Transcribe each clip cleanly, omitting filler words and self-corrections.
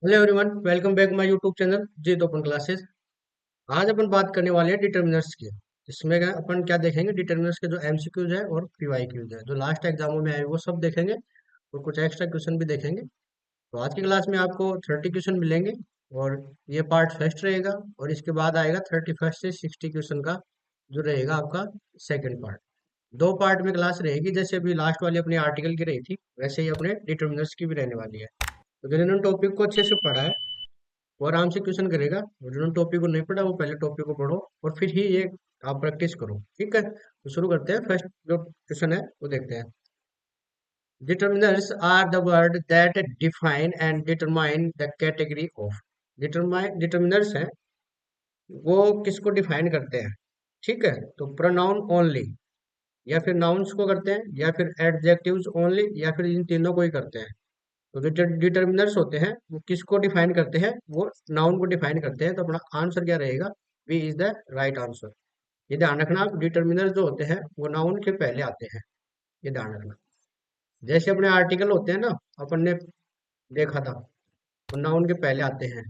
Hello everyone, welcome back my YouTube channel Jeet open classes. आज अपन बात करने वाले हैं डिटर्मिनर्स की। इसमें अपन क्या देखेंगे, डिटर्मिनर्स के जो एमसीक्यूज है और पीवाईक्यूज है जो लास्ट एग्जामों में आए वो सब देखेंगे और कुछ एक्स्ट्रा क्वेश्चन भी देखेंगे। तो आज की क्लास में आपको 30 क्वेश्चन मिलेंगे और ये पार्ट फर्स्ट रहेगा और इसके बाद आएगा 31 से 60 क्वेश्चन का जो रहेगा आपका सेकेंड पार्ट। दो पार्ट में क्लास रहेगी, जैसे अभी लास्ट वाली अपनी आर्टिकल की रही थी वैसे ही अपने डिटर्मिनर्स की भी रहने वाली है। तो जिन्होंने टॉपिक को अच्छे से पढ़ा है वो आराम से क्वेश्चन करेगा, और जिन्होंने टॉपिक को नहीं पढ़ा वो पहले टॉपिक को पढ़ो और फिर ही ये आप प्रैक्टिस करो। ठीक है, तो शुरू करते हैं। फर्स्ट जो क्वेश्चन है वो देखते हैं। Determiners are the word that define and determine the category of. Determiners हैं वो किसको डिफाइन करते हैं। ठीक है, तो प्रोनाउन ओनली, या फिर नाउन्स को करते हैं, या फिर एडजेक्टिव्स ओनली, या फिर इन तीनों को ही करते हैं। तो जो डिटर्मिनर्स होते हैं वो किसको डिफाइन करते हैं, वो नाउन को डिफाइन करते हैं। तो अपना आंसर क्या रहेगा, B is the right answer. ये ध्यान रखना, आप डिटर्मिनर्स जो होते हैं वो नाउन के पहले आते हैं, ये ध्यान रखना। जैसे अपने आर्टिकल होते हैं ना, अपन ने देखा था, वो नाउन के पहले आते हैं।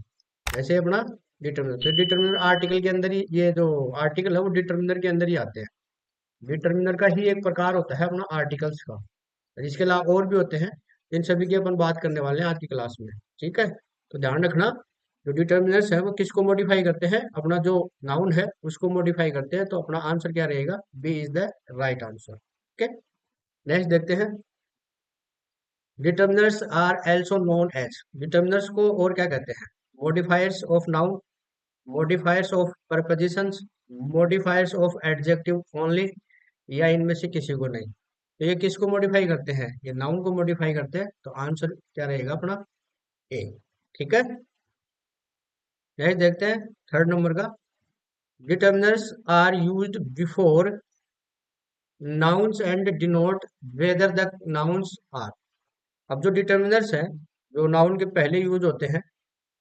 वैसे अपना डिटर्मिनर, तो डिटर्मिनर आर्टिकल के अंदर ही, ये जो आर्टिकल है वो डिटर्मिनर के अंदर ही आते हैं। डिटर्मिनर का ही एक प्रकार होता है अपना आर्टिकल्स का। इसके अलावा और भी होते हैं, इन सभी की अपन बात करने वाले हैं आज की क्लास में। ठीक है, तो ध्यान रखना, जो डिटर्मिनर्स है वो किसको मॉडिफाई करते हैं, अपना जो नाउन है उसको मॉडिफाई करते हैं। तो अपना आंसर क्या रहेगा, B is the right answer. Okay, next देखते हैं। Determiners are also known as, determiners को और क्या कहते हैं, modifiers of noun, modifiers of prepositions, modifiers of adjective only, या इनमें से किसी को नहीं। तो ये किसको मॉडिफाई करते हैं, ये नाउन को मॉडिफाई करते हैं। तो आंसर क्या रहेगा अपना, ए। ठीक है, नेक्स्ट देखते हैं थर्ड नंबर का। Determiners are used before nouns and denote whether the nouns are. अब जो डिटर्मिनर्स हैं जो नाउन के पहले यूज होते हैं,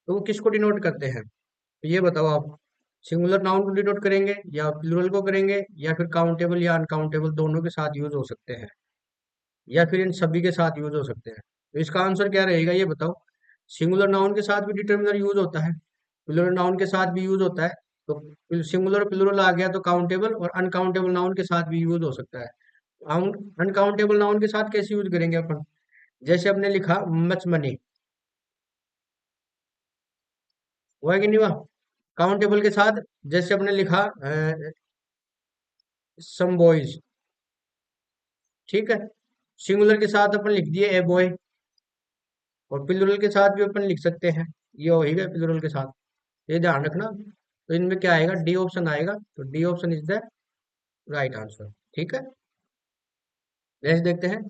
तो वो किसको डिनोट करते हैं। तो ये बताओ आप, सिंगुलर नाउन को डिनोट करेंगे या प्लूरल को करेंगे, या फिर काउंटेबल या अनकाउंटेबल दोनों के साथ यूज हो सकते हैं, या फिर इन सभी के साथ यूज हो सकते हैं। तो इसका आंसर क्या रहेगा ये बताओ। सिंगुलर नाउन के साथ भी डिटर्मिनर यूज होता है, प्लूरल नाउन के साथ भी यूज होता है। तो सिंगुलर प्लूरल आ गया तो काउंटेबल और अनकाउंटेबल नाउन के साथ भी यूज हो सकता है। अनकाउंटेबल नाउन के साथ कैसे यूज करेंगे अपन, जैसे हमने लिखा मच मनी, हुआ कि नहीं हुआ। काउंटेबल के साथ जैसे अपने लिखा सम बॉयज। ठीक है, सिंगुलर के साथ अपन लिख दिए ए बॉय, और प्लूरल के साथ भी अपन लिख सकते हैं, ये हो ही गया प्लूरल के साथ। ये ध्यान रखना, तो इनमें क्या आएगा, डी ऑप्शन आएगा। तो D option is the right answer. ठीक है, नेक्स्ट देखते हैं।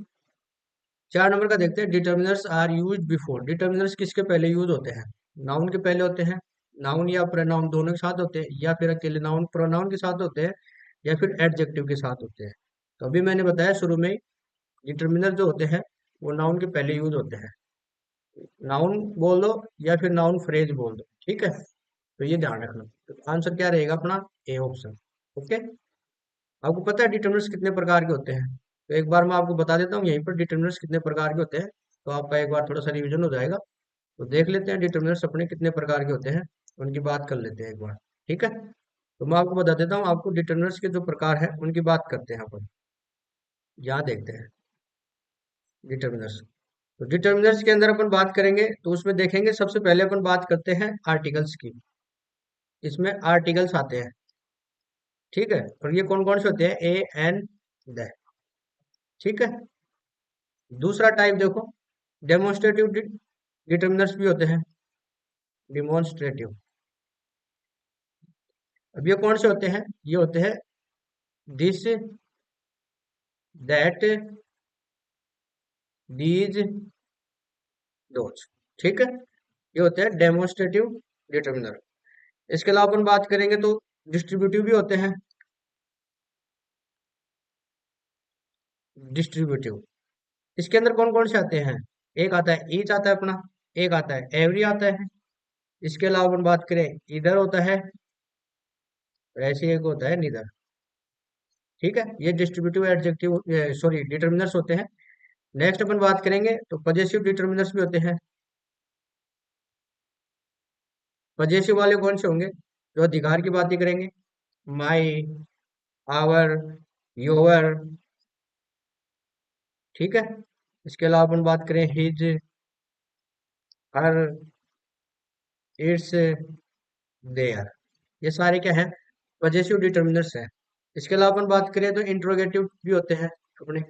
4 नंबर का देखते हैं। Determiners are use before, determiners किसके पहले यूज होते हैं, नाउन के पहले होते हैं। नाउन या प्रोनाउन दोनों के साथ होते हैं, या फिर अकेले नाउन प्रोनाउन के साथ होते हैं, या फिर एडजेक्टिव के साथ होते हैं। तो अभी मैंने बताया शुरू में ही, डिटर्मिनर जो होते हैं वो नाउन के पहले यूज होते हैं। नाउन बोल दो या फिर नाउन फ्रेज बोल दो। ठीक है, तो ये ध्यान रखना। तो आंसर क्या रहेगा अपना, ए ऑप्शन। ओके, आपको पता है डिटर्मिनर्स कितने प्रकार के होते हैं, तो एक बार मैं आपको बता देता हूँ यहीं पर डिटर्मिनर्स कितने प्रकार के होते हैं। तो आपका एक बार थोड़ा सा रिवीजन हो जाएगा। तो देख लेते हैं डिटर्मिनर्स अपने कितने प्रकार के होते हैं, उनकी बात कर लेते हैं एक बार। ठीक है, तो मैं आपको बता देता हूँ, आपको डिटर्मिनर्स के जो प्रकार है उनकी बात करते हैं अपन। यहाँ देखते हैं डिटर्मिनर्स। तो डिटर्मिनर्स के अंदर अपन बात करेंगे तो उसमें देखेंगे, सबसे पहले अपन बात करते हैं आर्टिकल्स की। इसमें आर्टिकल्स आते हैं। ठीक है, और ये कौन कौन से होते हैं, ए एन द। ठीक है, दूसरा टाइप देखो, डेमोन्स्ट्रेटिव डिटर्मिनर्स भी होते हैं, डिमॉन्स्ट्रेटिव। अब ये कौन से होते हैं, ये होते हैं दिस, दैट, दीज, दोज। ठीक है, ये होते हैं डेमोन्स्ट्रेटिव डिटर्मिनर। इसके अलावा अपन बात करेंगे तो डिस्ट्रीब्यूटिव भी होते हैं। डिस्ट्रीब्यूटिव, इसके अंदर कौन कौन से आते हैं, एक आता है ईच आता है अपना, एक आता है एवरी आता है। इसके अलावा अपन बात करें, इधर होता है, और ऐसे एक होता है निधर। ठीक है, ये डिस्ट्रीब्यूटिव एडजेक्टिव, सॉरी डिटर्मिनर्स होते हैं। नेक्स्ट अपन बात करेंगे तो पजेसिव डिटर्मिनर्स भी होते हैं। पजेसिव वाले कौन से होंगे? जो अधिकार की बात ही करेंगे, माई, आवर, योर, ठीक है। इसके अलावा अपन बात करें हिज, हर, इट्स, देयर, ये सारे क्या है? पजेसिव डिटर्मिनर्स हैं। इसके अलावा अपन बात करें तो इंट्रोगेटिव भी होते हैं अपने,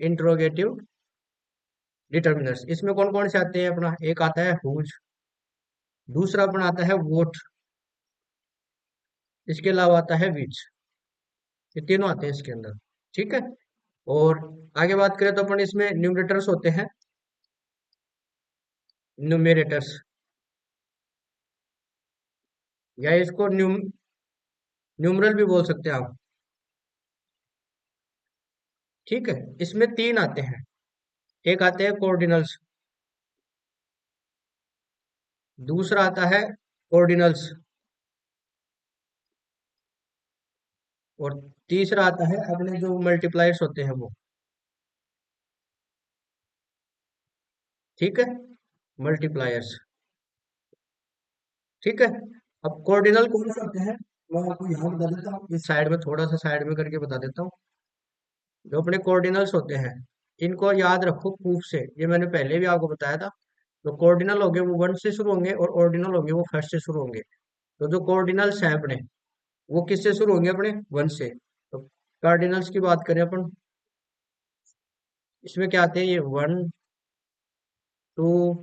इंट्रोगेटिव डिटर्मिनर्स। इसमें कौन कौन से आते हैं अपना? एक आता है हुज, दूसरा अपना आता है वोट, इसके अलावा आता है विच। ये तीनों आते हैं इसके अंदर, ठीक है। और आगे बात करें तो अपन इसमें न्यूमरेटर्स होते हैं, न्यूमेरेटर्स, या इसको न्यूमरल भी बोल सकते हैं आप, ठीक है। इसमें तीन आते हैं, एक आते हैं कोऑर्डिनल्स, दूसरा आता है ऑर्डिनल्स, और तीसरा आता है अपने जो मल्टीप्लायर्स होते हैं वो, ठीक है, मल्टीप्लायर्स, ठीक है। अब कोऑर्डिनल कौन से होते हैं मैं आपको यहाँ बता देता हूँ, इस साइड में थोड़ा सा साइड में करके बता देता हूँ। जो अपने कोऑर्डिनल्स होते हैं, इनको याद रखो प्रूफ से, ये मैंने पहले भी आपको बताया था। जो कोऑर्डिनल होंगे वो वन से शुरू होंगे, और ऑर्डिनल होंगे वो फर्स्ट से शुरू होंगे। तो जो कोऑर्डिनल्स हैं अपने, वो किससे शुरू होंगे? अपने वन से। तो कार्डिनल्स की बात करें अपन, इसमें क्या आते हैं? ये वन, टू,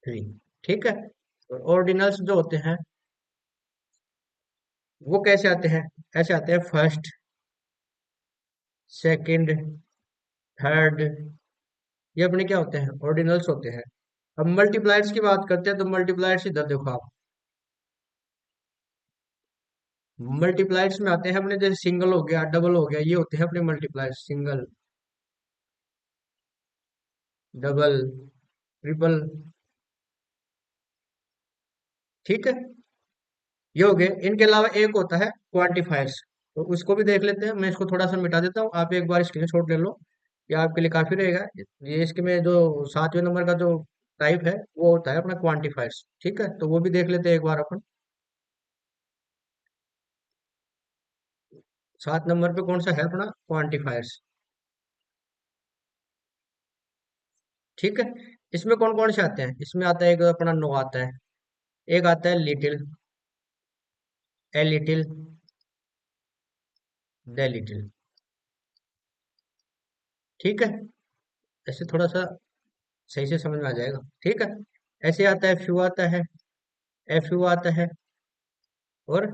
थ्री, ठीक है। और ऑर्डिनल्स जो होते हैं वो कैसे आते हैं? ऐसे आते हैं, फर्स्ट, सेकंड, थर्ड, ये अपने क्या होते हैं? ऑर्डिनल्स होते हैं। अब मल्टीप्लायर्स की बात करते हैं, तो मल्टीप्लायर्स इधर देखो आप, मल्टीप्लायर्स में आते हैं अपने, जैसे सिंगल हो गया, डबल हो गया, ये होते हैं अपने मल्टीप्लायर्स, सिंगल, डबल, ट्रिपल, ठीक है, ये हो गए। इनके अलावा एक होता है क्वांटिफायर्स, तो उसको भी देख लेते हैं। मैं इसको थोड़ा सा मिटा देता हूँ, आप एक बार स्क्रीनशॉट ले लो, ये आपके लिए काफी रहेगा। ये इसके में जो 7वें नंबर का जो टाइप है वो होता है अपना क्वांटिफायर्स, ठीक है। तो वो भी देख लेते हैं एक बार अपन। 7 नंबर पे कौन सा है अपना? क्वांटिफायर्स, ठीक है। इसमें कौन कौन से आते हैं? इसमें आता है एक अपना नो आता है, एक आता है little, a little, the little, ठीक है। ऐसे थोड़ा सा सही से समझ में आ जाएगा, ठीक है। ऐसे आता है फ्यू आता है, एफ यू आता है, और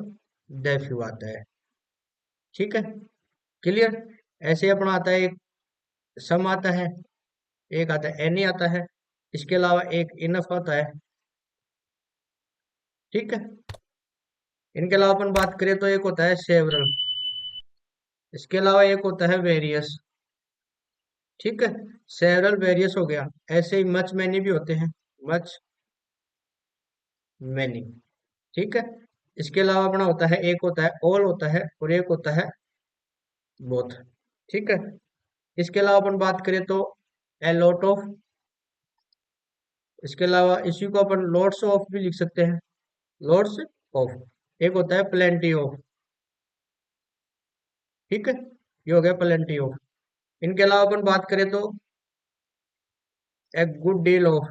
द फ्यू आता है, ठीक है, क्लियर। ऐसे अपना आता है एक सम आता है, एक आता है एनी आता है, इसके अलावा एक इनफ आता है, ठीक है। इनके अलावा अपन बात करें तो एक होता है सेवरल, इसके अलावा एक होता है वेरियस, ठीक है। सेवरल, वेरियस हो गया। ऐसे ही मच मैनी भी होते हैं, मच मैनी, ठीक है। इसके अलावा अपना होता है, एक होता है ऑल होता है, और एक होता है बोथ, ठीक है। इसके अलावा अपन बात करें तो ए लॉट ऑफ, इसके अलावा इसी को अपन लॉट्स ऑफ भी लिख सकते हैं, लॉट्स ऑफ। एक होता है प्लेंटी ऑफ, ठीक है, ये हो गया प्लेंटी ऑफ। इनके अलावा अपन बात करें तो ए गुड डील ऑफ,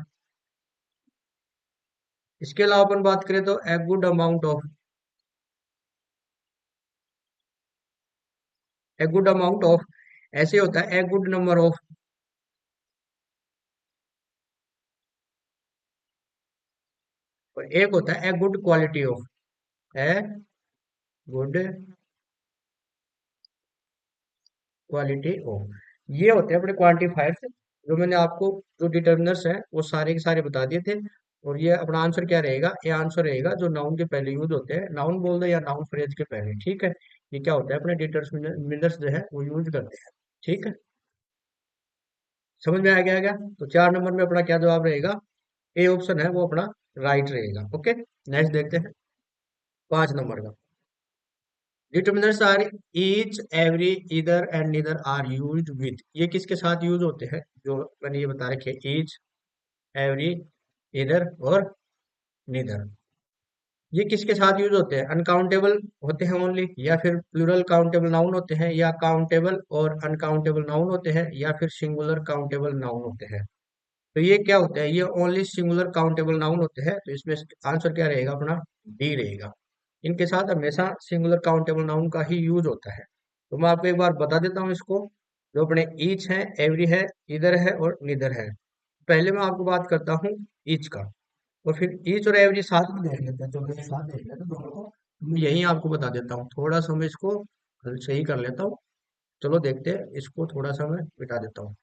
इसके अलावा अपन बात करें तो a good amount of, a good amount of. ऐसे होता है ए गुड नंबर ऑफ, और एक होता है a good quality of, a good quality of. ये होते हैं अपने क्वांटिफायर्स, जो मैंने आपको जो डिटर्मिनर्स हैं वो सारे के सारे बता दिए थे। और ये अपना आंसर क्या रहेगा? ये आंसर रहेगा जो नाउन के पहले यूज होते हैं, नाउन बोल दो या नाउन फ्रेज के पहले, ठीक है। ये क्या होता है? अपने डिटर्मिनर्स जो है वो यूज करते हैं, ठीक है। समझ में आ गया क्या? तो 4 नंबर में अपना क्या जवाब रहेगा? ए ऑप्शन है वो अपना राइट रहेगा, ओके। नेक्स्ट देखते हैं 5 नंबर का। Determiners are each, every, either and neither are used with, ये किसके साथ यूज होते हैं? जो मैंने ये बता रखे, ईच, एवरी, इधर और नीदर। ये किसके साथ यूज होते हैं? अनकाउंटेबल होते हैं ओनली, या फिर प्लूरल काउंटेबल नाउन होते हैं, या काउंटेबल और अनकाउंटेबल नाउन होते हैं, या फिर सिंगुलर काउंटेबल नाउन होते हैं। तो ये क्या होता है? ये ओनली सिंगुलर काउंटेबल नाउन होते हैं। तो इसमें आंसर क्या रहेगा अपना? डी रहेगा। इनके साथ हमेशा सिंगुलर काउंटेबल नाउन का ही यूज होता है। तो मैं आपको एक बार बता देता हूँ इसको। जो अपने ईच है, एवरी है, इधर है और निदर है। पहले मैं आपको बात करता हूँ ईच का, और फिर ईच और एवरी साथ में देख लेते हैं। तो मेरे साथ देख लेते हैं दोनों को। मैं यही आपको बता देता हूँ, थोड़ा सा मैं इसको सही कर लेता हूँ। चलो देखते हैं इसको, थोड़ा सा मैं मिटा देता हूँ।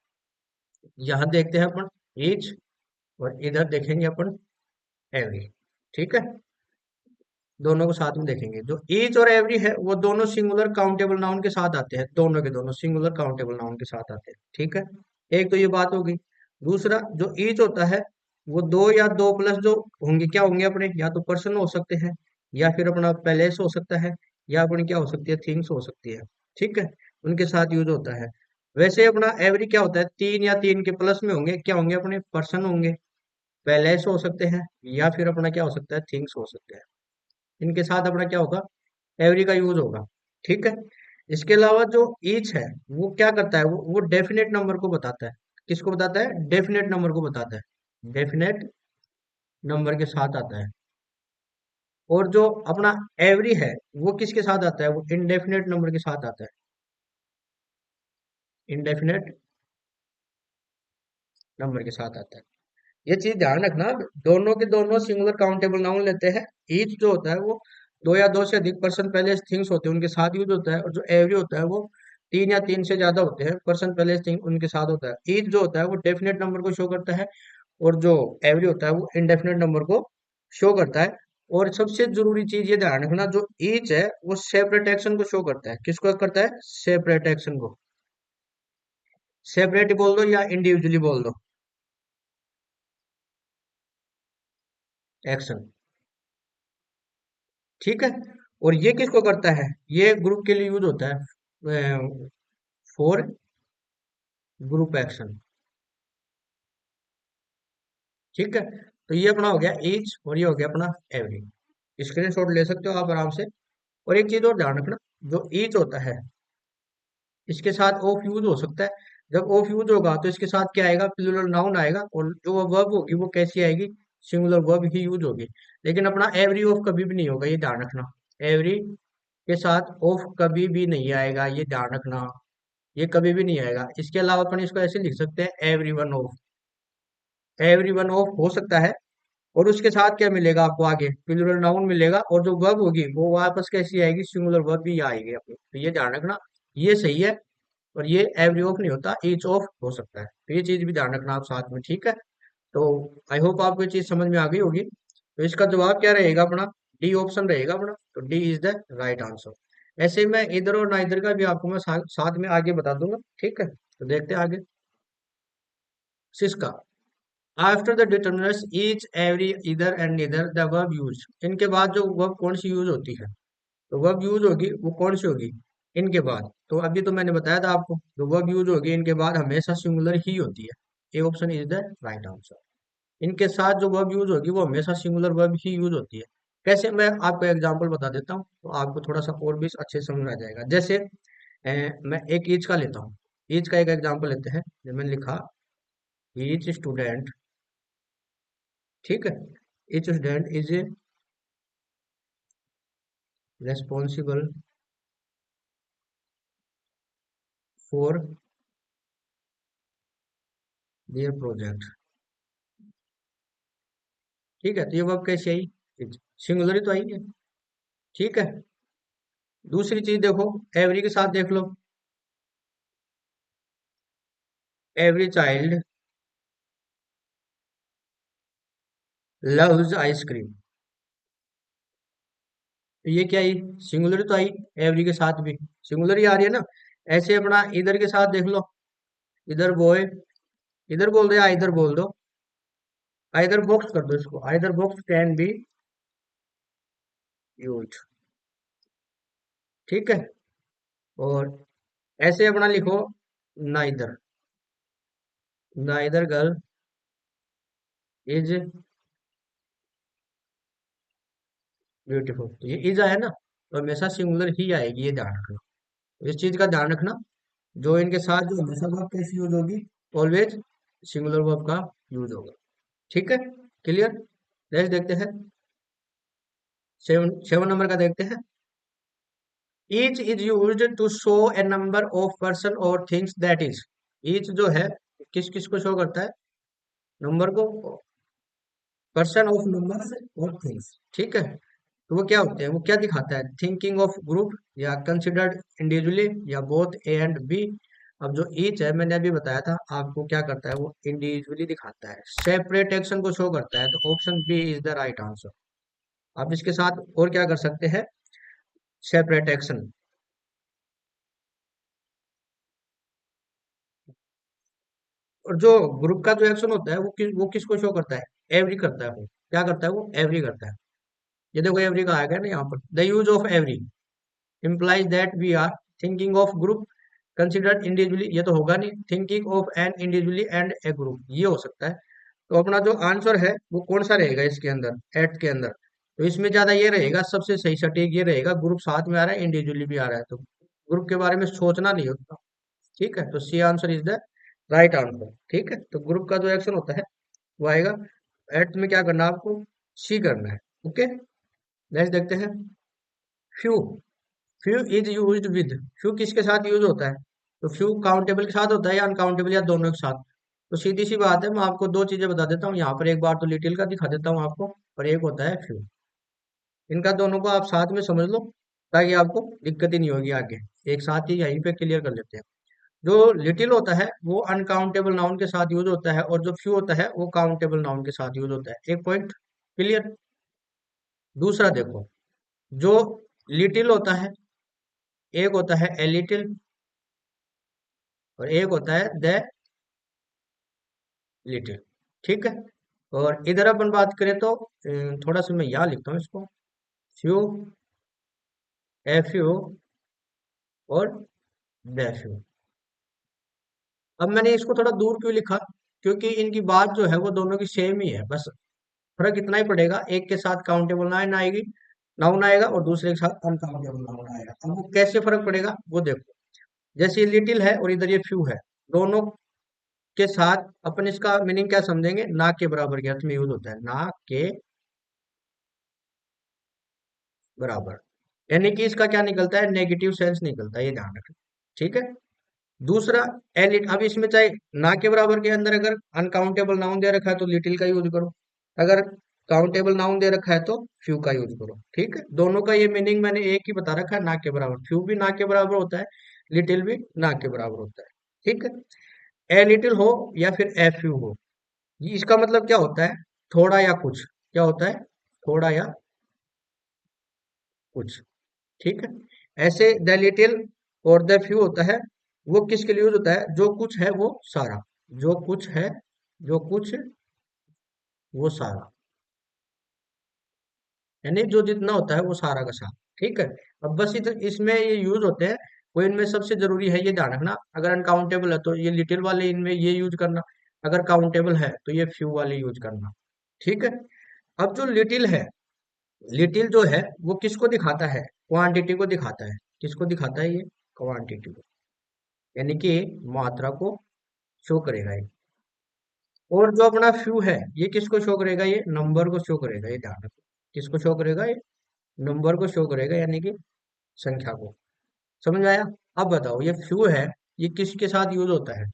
यहाँ देखते हैं अपन ईच, और इधर देखेंगे अपन एवरी। ठीक है, दोनों को साथ में देखेंगे। जो ईच और एवरी है वो दोनों सिंगुलर काउंटेबल नाउन के साथ आते हैं, दोनों के दोनों सिंगुलर काउंटेबल नाउन के साथ आते हैं। ठीक है, एक तो ये बात हो गई। दूसरा, जो ईच होता है वो दो या दो प्लस जो होंगे, क्या होंगे अपने? या तो पर्सन हो सकते हैं, या फिर अपना पैलेस हो सकता है, या अपनी क्या हो सकती है? थिंग्स हो सकती है। ठीक है, उनके साथ यूज होता है। वैसे अपना एवरी क्या होता है? तीन या तीन के प्लस में होंगे, क्या होंगे अपने? पर्सन होंगे, पैलेस हो सकते हैं, या फिर अपना क्या हो सकता है? थिंग्स हो सकते हैं। इनके साथ अपना क्या होगा? एवरी का यूज होगा। ठीक है, इसके अलावा जो ईच है वो क्या करता है? वो डेफिनेट नंबर को बताता है। किसको बताता है? डेफिनेट नंबर को बताता है। डेफिनेट नंबर के साथ आता है। और जो अपना एवरी है वो किसके साथ आता है? वो इनडेफिनेट नंबर के साथ आता है। इनडेफिनेट नंबर के साथ आता है। ये चीज ध्यान रखना, दोनों के दोनों सिंगुलर काउंटेबल नाउन लेते हैं। ईच जो होता है वो दो या दो से अधिक पर्सन पहले थिंग्स होते हैं उनके साथ यूज होता है। और जो एवरी होता है वो तीन या तीन से ज्यादा होते हैं पर्सन पहले थिंग उनके साथ होता है। ईच जो होता है वो डेफिनेट नंबर को शो करता है, और जो एवरी होता है वो इनडेफिनेट नंबर को शो करता है। और सबसे जरूरी चीज ये ध्यान रखना, जो ईच है वो सेपरेट एक्शन को शो करता है। किसको करता है? सेपरेट एक्शन को। सेपरेट बोल दो या इंडिविजुअली बोल दो, एक्शन। ठीक है, और ये किसको करता है? ये ग्रुप के लिए यूज होता है, फॉर ग्रुप एक्शन। ठीक है, तो ये अपना हो गया ईच, और ये हो गया अपना एवरी। स्क्रीनशॉट ले सकते हो आप आराम से। और एक चीज और ध्यान रखना, जो ईच होता है इसके साथ ऑफ यूज हो सकता है। जब ऑफ यूज होगा तो इसके साथ क्या आएगा? प्लूरल नाउन आएगा, और जो वर्ब होगी वो कैसी आएगी? सिंगुलर वर्ब ही यूज होगी। लेकिन अपना एवरी ऑफ कभी भी नहीं होगा, ये ध्यान रखना। एवरी के साथ ऑफ कभी भी नहीं आएगा, ये ध्यान रखना। ये कभी भी नहीं आएगा। इसके अलावा अपन इसको ऐसे लिख सकते हैं, every one of. Every one of हो सकता है, और उसके साथ क्या मिलेगा आपको? आगे प्लूरल नाउन मिलेगा, और जो वर्ब होगी वो वापस कैसी आएगी? सिंगुलर वर्ब भी आएगी अपनी। तो ये ध्यान रखना, ये सही है। और ये एवरी ऑफ नहीं होता, ईच ऑफ हो सकता है। तो ये चीज भी ध्यान रखना आप साथ में। ठीक है, तो आई होप आपको ये चीज समझ में आ गई होगी। तो इसका जवाब क्या रहेगा अपना? डी ऑप्शन रहेगा अपना। तो D is the right answer. ऐसे ही मैं इधर और ना इधर का भी आपको मैं साथ में आगे बता दूंगा। ठीक है, तो देखते हैं आगे। Syska, after the determiners each, every, इधर एंड निदर, द वर्ब यूज। इनके बाद जो वर्ब कौन सी यूज होती है? तो वर्ब यूज होगी वो कौन सी होगी इनके बाद? तो अभी तो मैंने बताया था आपको, जो वर्ब यूज होगी इनके बाद हमेशा सिंगुलर ही होती है। A option is the right answer. इनके साथ जो वर्ब यूज होगी वो हमेशा सिंगुलर वर्ब ही यूज होती है। कैसे? मैं आपको एग्जांपल बता देता हूँ, तो आपको थोड़ा सा और भी अच्छे से समझ में आ जाएगा। जैसे मैं एक ईच का लेता हूँ। ईच का एक एग्जांपल लेते हैं। जब मैंने लिखा ईच स्टूडेंट, ठीक है, each student is responsible for their project. ठीक है, तो ये वर्ब कैसे आई? सिंगुलर ही तो आई है। ठीक है, दूसरी चीज देखो, एवरी के साथ देख लो। Every child loves ice cream. तो ये क्या आई? सिंगुलर तो आई। एवरी के साथ भी सिंगुलर ही आ रही है ना। ऐसे अपना इधर के साथ देख लो। इधर बॉय, इधर बोल दो या इधर बोल दो। आइदर बॉक्स कर दो इसको, either box can be use. ठीक है, और ऐसे अपना लिखो neither, neither girl is beautiful, तो ये इज आया ना, तो हमेशा सिंगुलर ही आएगी, ये ध्यान रखना। तो इस चीज का ध्यान रखना, जो इनके साथ जो हमेशा वर्ब कैसी यूज होगी, ऑलवेज सिंगुलर वर्ब का यूज होगा। ठीक है, क्लियर। नेक्स्ट देखते हैं, 7 नंबर का देखते हैं। Each is used to show a number of person और थिंग्स, दैट इज। ईच जो है किस किस को शो करता है, नंबर को, पर्सन ऑफ नंबर्स और थिंग्स। ठीक है, तो वो क्या होते हैं, वो क्या दिखाता है, थिंकिंग ऑफ ग्रुप, या कंसिडर्ड इंडिविजुअली, या बोथ ए एंड बी। अब जो ईच है मैंने अभी बताया था आपको, क्या करता है, वो इंडिविजुअली दिखाता है, सेपरेट एक्शन को शो करता है, तो option B is the right answer. आप इसके साथ और क्या कर सकते हैं, सेपरेट एक्शन। और जो ग्रुप का जो एक्शन होता है वो किसको शो करता है, एवरी करता है, वो क्या करता है, वो एवरी करता है। ये देखो एवरी का आ गया ना यहाँ पर, the use of every implies that we are thinking of group considered individually, ये तो होगा नहीं, thinking of an individually and a group, ये हो सकता है। तो अपना जो आंसर है वो कौन सा रहेगा इसके अंदर, एट के अंदर, तो इसमें ज्यादा ये रहेगा, सबसे सही सटीक ये रहेगा, ग्रुप साथ में आ रहा है, इंडिविजुअली भी आ रहा है, तो ग्रुप के बारे में सोचना नहीं होता। ठीक है, तो C answer is the right answer. ठीक है, तो ग्रुप का जो एक्शन होता है वो आएगा, एट में क्या करना है आपको, सी करना है। ओके, नेक्स्ट देखते हैं, few. Few is used with, few किसके साथ यूज होता है, तो फ्यू काउंटेबल के साथ होता है या अनकाउंटेबल, या दोनों के साथ। तो सीधी सी बात है, मैं आपको दो चीजें बता देता हूँ यहाँ पर, एक बार तो लिटिल का दिखा देता हूँ आपको, और एक होता है फ्यू। इनका दोनों को आप साथ में समझ लो, ताकि आपको दिक्कत ही नहीं होगी आगे। एक साथ ही यहीं पे क्लियर कर लेते हैं। जो लिटिल होता है वो अनकाउंटेबल नाउन के साथ यूज होता है, और जो फ्यू होता है वो काउंटेबल नाउन के साथ यूज होता है। एक पॉइंट क्लियर। दूसरा देखो, जो लिटिल होता है, एक होता है ए लिटिल, और एक होता है द लिटिल। ठीक है, और इधर अपन बात करें तो थोड़ा सा मैं यहाँ लिखता हूँ इसको, फ्यू, एफ यू, और द फ्यू। अब मैंने इसको थोड़ा दूर क्यों लिखा, क्योंकि इनकी बात जो है वो दोनों की सेम ही है, बस फर्क इतना ही पड़ेगा, एक के साथ काउंटेबल नाउन आएगी, नाउन आएगा, और दूसरे के साथ अनकाउंटेबल नाउन आएगा। अब वो कैसे फर्क पड़ेगा वो देखो, जैसे ये लिटिल है और इधर ये फ्यू है, दोनों के साथ अपन इसका मीनिंग क्या समझेंगे, ना के बराबर के अर्थ में यूज होता है, ना के बराबर, यानी कि इसका क्या निकलता है, नेगेटिव सेंस निकलता है, ये ध्यान रखें। ठीक है, दूसरा एलिट, अब इसमें चाहे ना के बराबर के अंदर अगर अनकाउंटेबल नाउन दे रखा है तो लिटिल का यूज करो, अगर काउंटेबल नाउन दे रखा है तो फ्यू का यूज करो। ठीक है, दोनों का ये मीनिंग मैंने एक ही बता रखा है, ना के बराबर, फ्यू भी ना के बराबर होता है, लिटिल भी ना के बराबर होता है। ठीक है, ए लिटिल हो या फिर ए फ्यू हो, ये इसका मतलब क्या होता है, थोड़ा या कुछ, क्या होता है, थोड़ा या कुछ। ठीक है, ऐसे द लिटिल और द फ्यू होता है, वो किसके लिए यूज होता है, जो कुछ है वो सारा, जो कुछ है, जो कुछ वो सारा, यानी जो जितना होता है वो सारा का सारा। ठीक है, अब बस इसमें ये यूज होते हैं, वो इनमें सबसे जरूरी है, ये ध्यान रखना, अगर अनकाउंटेबल है तो ये लिटिल वाले इनमें ये यूज करना, अगर काउंटेबल है तो ये फ्यू वाले यूज करना। ठीक है, अब जो लिटिल है, लिटिल जो है वो किसको दिखाता है, क्वांटिटी को दिखाता है, किसको दिखाता है, ये क्वांटिटी को, यानी कि मात्रा को शो करेगा ये। और जो अपना फ्यू है ये किसको शो करेगा, ये नंबर को शो करेगा, ये ध्यान रखो, किसको शो करेगा, ये नंबर को शो करेगा, यानी कि संख्या को। समझ में आया। अब बताओ, ये फ्यू है, ये किसके साथ यूज होता है,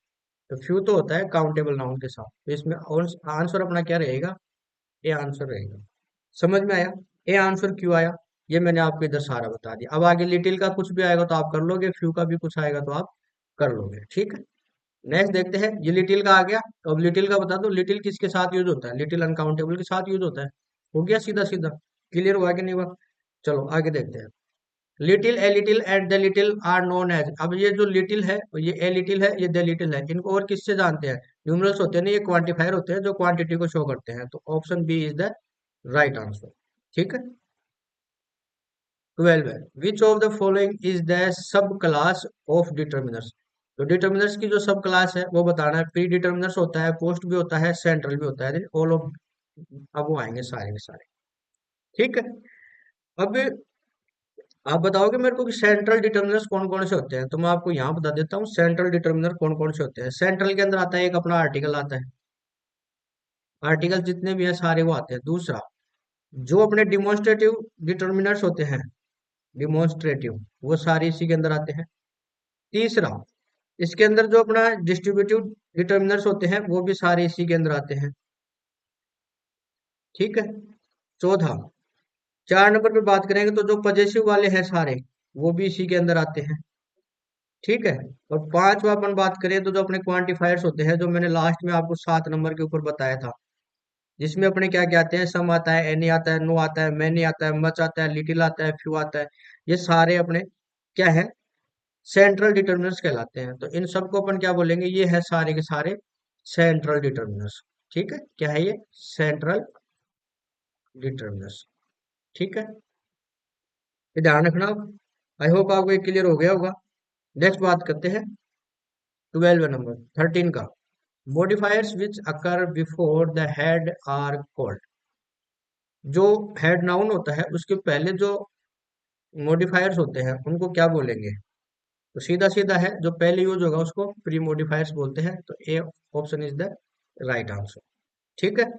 तो फ्यू तो होता है काउंटेबल नाउन के साथ, तो इसमें आंसर अपना क्या रहेगा, ए आंसर रहेगा। समझ में आया, ए आंसर क्यों आया, ये मैंने आपको इधर सारा बता दिया। अब आगे लिटिल का कुछ भी आएगा तो आप कर लोगे, फ्यू का भी कुछ आएगा तो आप कर लोगे। ठीक है, नेक्स्ट देखते हैं, ये लिटिल का आ गया, तो अब लिटिल का बता दो, लिटिल किसके साथ यूज होता है, लिटिल अनकाउंटेबल के साथ यूज होता है। हो गया सीधा सीधा, क्लियर हुआ कि नहीं हुआ। चलो आगे देखते हैं, little, a little and the little are known as. अब ये जो लिटिल है, ये ए लिटिल है, ये द लिटिल है, इनको और किससे जानते हैं, न्यूमरल्स होते हैं ना, ये क्वांटिफायर होते हैं जो क्वांटिटी को शो करते हैं, तो option B is the right answer. ठीक है, 12 है, which of the following is the sub class of determiners. तो डिटर्मिनर्स की जो सब क्लास है वो बताना है, प्री डिटर्मिनर्स होता है, पोस्ट भी होता है, सेंट्रल भी होता है, ऑल ऑफ, अब वो आएंगे सारे के सारे। ठीक है, अब आप बताओगे मेरे को कि सेंट्रल डिटर्मिनर्स कौन कौन से होते हैं, तो मैं आपको यहाँ बता देता हूँ सेंट्रल डिटर्मिनर कौन कौन से होते हैं। सेंट्रल के अंदर आता है एक अपना आर्टिकल आता है, आर्टिकल जितने भी हैं सारे वो आते हैं। दूसरा, जो अपने डिमॉन्स्ट्रेटिव डिटर्मिनर्स होते हैं, डिमॉन्स्ट्रेटिव, वो सारे इसी के अंदर आते हैं। तीसरा, इसके अंदर जो अपना डिस्ट्रीब्यूटिव डिटर्मिनर्स होते हैं वो भी सारे इसी के अंदर आते हैं। ठीक है। चौथा, 4 नंबर पे बात करेंगे तो जो पजेसिव वाले हैं सारे, वो भी इसी के अंदर आते हैं। ठीक है। और पांचवा अपन बात करें तो जो अपने क्वांटिफायर्स होते हैं, जो मैंने लास्ट में आपको 7 नंबर के ऊपर बताया था, जिसमें अपने क्या क्या आते हैं, सम आता है, एनी आता है, नो आता है, मैनी आता है, मच आता है, लिटिल आता है, फ्यू आता है। ये सारे अपने क्या है, सेंट्रल डिटर्मिनर्स कहलाते हैं। तो इन सबको अपन क्या बोलेंगे, ये है सारे के सारे सेंट्रल डिटर्मिनर्स। ठीक है, क्या है ये, सेंट्रल डिटर्मिनर्स। ठीक है, ये ध्यान रखना। आई होप आपको ये क्लियर हो गया होगा। नेक्स्ट बात करते हैं 12 नंबर, 13 का, modifiers which occur before the head are called। जो हेड नाउन होता है उसके पहले जो मॉडिफायर्स होते हैं उनको क्या बोलेंगे, तो सीधा सीधा है, जो पहले यूज होगा उसको प्री मॉडिफायर्स बोलते हैं। तो A option is the right answer. ठीक है,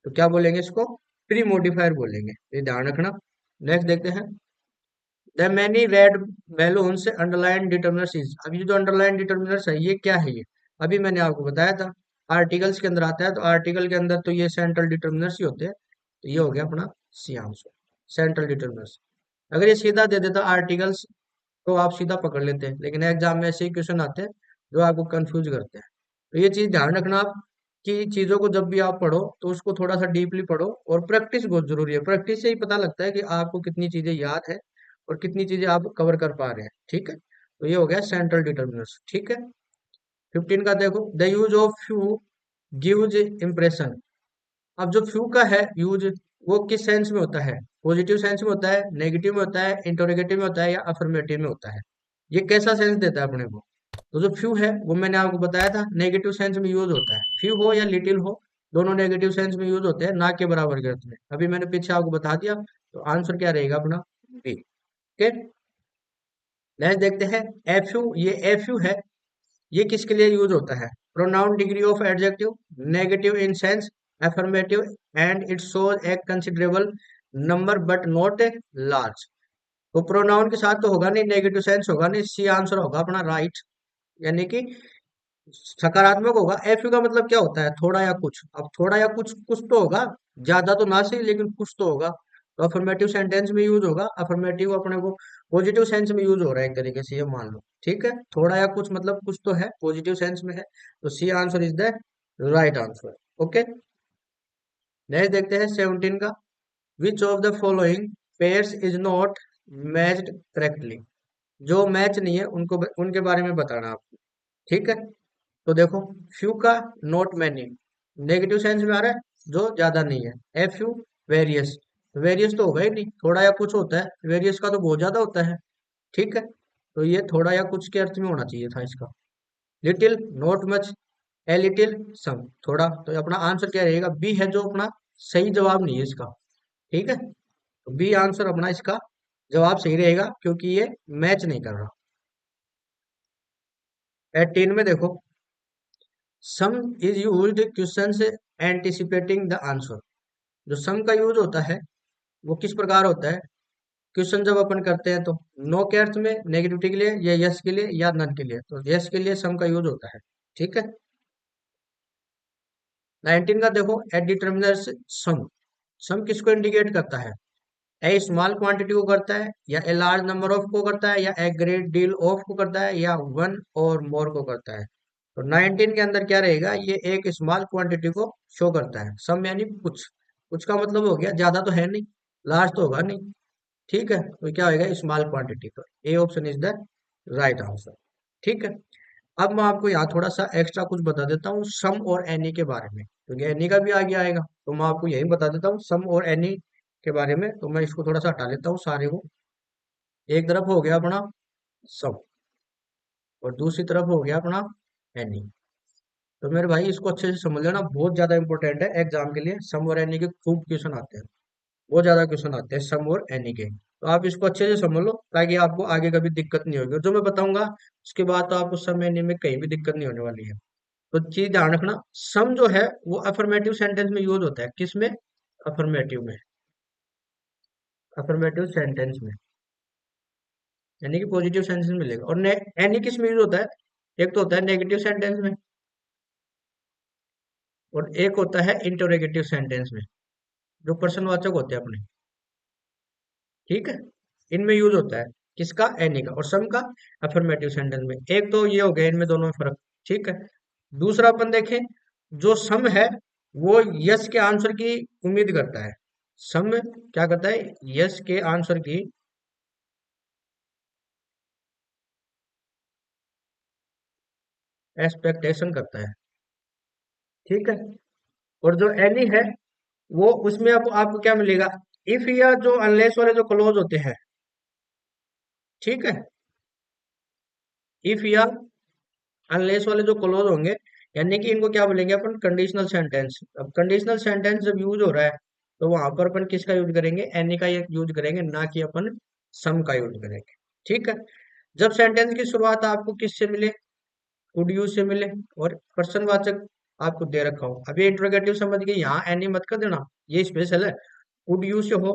तो क्या बोलेंगे इसको, प्री मॉडिफायर बोलेंगे, ये ध्यान रखना। नेक्स्ट देखते हैं, the many red balloons underline determiners is. अब ये जो अंडरलाइन डिटर्मिनर्स है ये क्या है, ये अभी मैंने आपको बताया था, आर्टिकल्स के अंदर आता है। तो आर्टिकल के अंदर तो ये सेंट्रल डिटर्मिनर्स ही होते हैं। तो ये हो गया अपना सी आंसर, सेंट्रल डिटर्मिनर्स। अगर ये सीधा दे देता आर्टिकल्स तो आप सीधा पकड़ लेते हैं, लेकिन एग्जाम में ऐसे ही क्वेश्चन आते हैं जो आपको कंफ्यूज करते हैं। तो ये चीज ध्यान रखना आप, कि चीजों को जब भी आप पढ़ो तो उसको थोड़ा सा डीपली पढ़ो, और प्रैक्टिस बहुत जरूरी है। प्रैक्टिस से ही पता लगता है कि आपको कितनी चीजें याद है और कितनी चीजें आप कवर कर पा रहे हैं। ठीक है, तो ये हो गया सेंट्रल डिटर्मिनर्स। ठीक है। 15 का देखो, the use of few gives impression. अब जो फ्यू का है यूज, वो किस सेंस में होता है, पॉजिटिव सेंस में होता है, नेगेटिव में होता है, इंटरोगेटिव में होता है, या अफर्मेटिव में होता है, ये कैसा सेंस देता है अपने को। तो जो फ्यू है वो मैंने आपको बताया था नेगेटिव सेंस में यूज होता है, फ्यू हो या लिटिल हो, दोनों नेगेटिव सेंस में यूज होते हैं, ना के बराबर के अर्थ में। अभी मैंने पीछे आपको बता दिया, तो आंसर क्या रहेगा अपना, बी। ओके, नेक्स्ट देखते हैं एफ यू। ये एफ यू है, ये किसके लिए यूज होता है, pronoun degree of adjective, negative in sense, affirmative, and it shows A considerable number but not a large. तो प्रोनाउन के साथ तो होगा नहीं, नेगेटिव सेंस होगा नहीं, सी आंसर होगा अपना राइट, यानी कि सकारात्मक होगा। एफ यू का मतलब क्या होता है, थोड़ा या कुछ। अब थोड़ा या कुछ, कुछ तो होगा, ज्यादा तो ना सही लेकिन कुछ तो होगा। तो अफर्मेटिव सेंटेंस में यूज होगा, अफर्मेटिव अपने को पॉजिटिव सेंस में यूज हो रहा है एक तरीके से, ये मान लो। ठीक है, थोड़ा या कुछ मतलब कुछ तो है, पॉजिटिव सेंस में है। तो C answer is the right answer. Okay, next देखते हैं 17 का, which of the following pairs is not matched correctly. जो मैच नहीं है उनको उनके बारे में बताना आपको। ठीक है, तो देखो, फ्यू का नॉट मैनी, नेगेटिव सेंस में आ रहा है, जो ज्यादा नहीं है। एफ यू, वेरियस, वेरियस तो होगा ही नहीं, थोड़ा या कुछ होता है, वेरियस का तो बहुत ज्यादा होता है। ठीक है, तो ये थोड़ा या कुछ के अर्थ में होना चाहिए था इसका। Little, not much, a little, some, थोड़ा। तो अपना आंसर क्या रहेगा, बी है जो अपना सही जवाब नहीं है इसका। ठीक है, तो बी आंसर अपना इसका जवाब सही रहेगा, क्योंकि ये मैच नहीं कर रहा। 18 में देखो, सम इज यूज्ड क्वेश्चन से एंटिसिपेटिंग द आंसर। जो सम का यूज होता है वो किस प्रकार होता है, क्वेश्चन जब अपन करते हैं तो नो के अर्थ में, नेगेटिविटी के लिए, या यस के लिए, या नन के लिए। तो यस के लिए सम का यूज होता है। ठीक है। 19 का देखो, एट डिटर्मिनर्स सम, सम किसको इंडिकेट करता है, ए स्मॉल क्वांटिटी को करता है, या ए लार्ज नंबर ऑफ को करता है, या ए ग्रेट डील ऑफ को करता है, या वन और मोर को करता है। तो 19 के अंदर क्या रहेगा, ये एक स्मॉल क्वांटिटी को शो करता है। सम यानी कुछ, कुछ का मतलब हो गया ज्यादा तो है नहीं, लार्ज तो होगा नहीं। ठीक है, तो क्या होगा, स्मॉल क्वांटिटी। तो A option is the right answer. ठीक है, अब मैं आपको यहाँ थोड़ा सा एक्स्ट्रा कुछ बता देता हूँ सम और एनी के बारे में, क्योंकि एनी का भी आगे आएगा। तो मैं आपको यही बता देता हूँ सम और एनी के बारे में। तो मैं इसको थोड़ा सा हटा लेता हूँ सारे को। एक तरफ हो गया अपना सम, और दूसरी तरफ हो गया अपना एनी। तो मेरे भाई इसको अच्छे से समझ लेना, बहुत ज्यादा इंपॉर्टेंट है एग्जाम के लिए। सम और एनी के खूब क्वेश्चन आते हैं, बहुत ज्यादा क्वेश्चन आते हैं सम और एनी के। तो आप इसको अच्छे से समझ लो ताकि आपको आगे कभी दिक्कत नहीं होगी, और जो मैं बताऊंगा उसके बाद तो आपको समय नहीं में कहीं भी दिक्कत नहीं होने वाली है। तो चीज ध्यान रखना, सम जो है वो अफर्मेटिव सेंटेंस में यूज होता है, किसमें? अफर्मेटिव में, अफर्मेटिव सेंटेंस में, यानी कि पॉजिटिव सेंटेंस में मिलेगा। और एनी किस में यूज होता है? एक तो होता है नेगेटिव सेंटेंस में, और एक होता है इंटरोगेटिव सेंटेंस में, जो प्रश्नवाचक होते हैं अपने। ठीक है, इनमें यूज होता है किसका? एनी का। और सम का अफर्मेटिव सेंटेंस में। एक तो ये हो गया इनमें दोनों में फर्क। ठीक है, दूसरा अपन देखें, जो सम है वो यस के आंसर की उम्मीद करता है। सम क्या करता है? यस के आंसर की एक्सपेक्टेशन करता है। ठीक है, और जो एनी है वो उसमें आपको क्या मिलेगा? इफ या जो अनलेस वाले जो क्लोज होते हैं, ठीक है, इफ या अनलेस वाले जो क्लोज होंगे, यानी कि इनको क्या बोलेंगे अपन? Conditional sentence. अब कंडीशनल सेंटेंस जब यूज हो रहा है तो वहां पर अपन किसका यूज करेंगे? एनी का यूज करेंगे, ना कि अपन सम का यूज करेंगे। ठीक है, जब सेंटेंस की शुरुआत आपको किससे मिले? कुड यूज से मिले, और प्रश्नवाचक आपको दे रखा हो। अब ये इंट्रोगेटिव समझ गए, यहाँ एनी मत कर देना, ये स्पेशल है। कुड यूज से हो,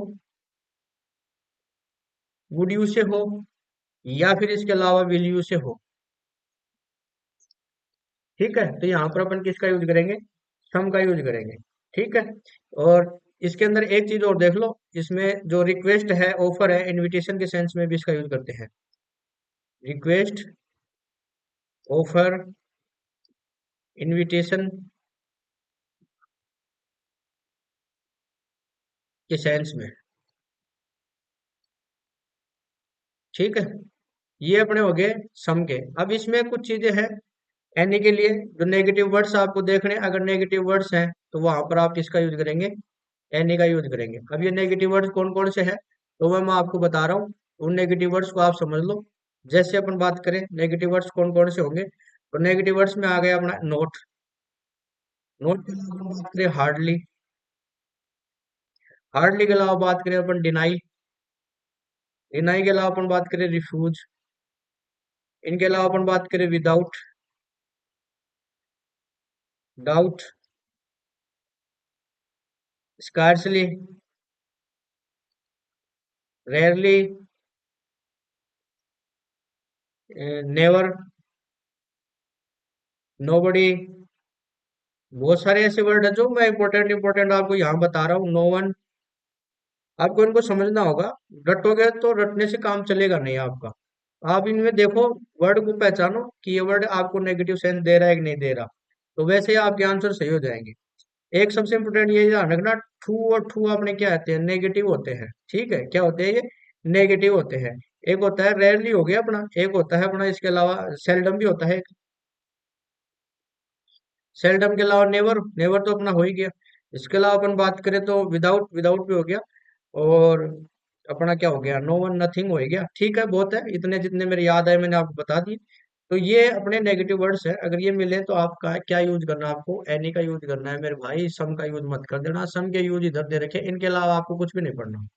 वुड यूज से हो, या फिर इसके अलावा विल यूज से हो। ठीक है, तो यहाँ पर अपन किसका यूज करेंगे? सम का यूज करेंगे। ठीक है, और इसके अंदर एक चीज और देख लो, इसमें जो रिक्वेस्ट है, ऑफर है, इनविटेशन के सेंस में भी इसका यूज करते हैं। रिक्वेस्ट, ऑफर, इनविटेशन के सेंस में। ठीक है, ये अपने हो गए सम के। अब इसमें कुछ चीजें हैं एनी के लिए, जो नेगेटिव वर्ड्स आपको देखने, अगर नेगेटिव वर्ड्स हैं तो वहां पर आप किसका यूज करेंगे? एनी का यूज करेंगे। अब ये नेगेटिव वर्ड्स कौन कौन से हैं तो मैं आपको बता रहा हूँ, उन नेगेटिव वर्ड्स को आप समझ लो। जैसे अपन बात करें नेगेटिव वर्ड्स कौन कौन से होंगे, तो नेगेटिव वर्ड्स में आ गया अपना नोट। नोट के अलावा अपन बात करें हार्डली, हार्डली के अलावा बात करें अपन डिनाई, डिनाई के अलावा अपन बात करें रिफ्यूज, इनके अलावा अपन बात करें without, doubt, scarcely, rarely, never, nobody. बहुत सारे ऐसे वर्ड है जो मैं इंपॉर्टेंट इंपॉर्टेंट आपको यहाँ बता रहा हूँ। नो वन, आपको इनको समझना होगा। रटोगे तो रटने से काम चलेगा नहीं आपका। आप इनमें देखो, वर्ड को पहचानो कि ये वर्ड आपको नेगेटिव सेंस दे रहा है कि नहीं दे रहा, तो वैसे ही आपके आंसर सही हो जाएंगे। एक सबसे इंपोर्टेंट ये ध्यान रखना, ट्रू और ट्रू अपने क्या होते हैं? नेगेटिव होते हैं। ठीक है, क्या होते हैं ये? नेगेटिव होते हैं। एक होता है रेयरली, हो गया अपना, एक होता है अपना इसके अलावा सेल्डम भी होता है। सेल्डम के अलावा नेवर, नेवर तो अपना हो ही गया। इसके अलावा अपन बात करें तो विदाउट, विदाउट भी हो गया। और अपना क्या हो गया? नो वन, नथिंग हो ही गया। ठीक है, बहुत है, इतने जितने मेरे याद आए मैंने आपको बता दिए। तो ये अपने नेगेटिव वर्ड्स है, अगर ये मिले तो आपका क्या यूज करना है? आपको एनी का यूज करना है मेरे भाई, सम का यूज मत कर देना। सम के यूज इधर दे रखे, इनके अलावा आपको कुछ भी नहीं पढ़ना।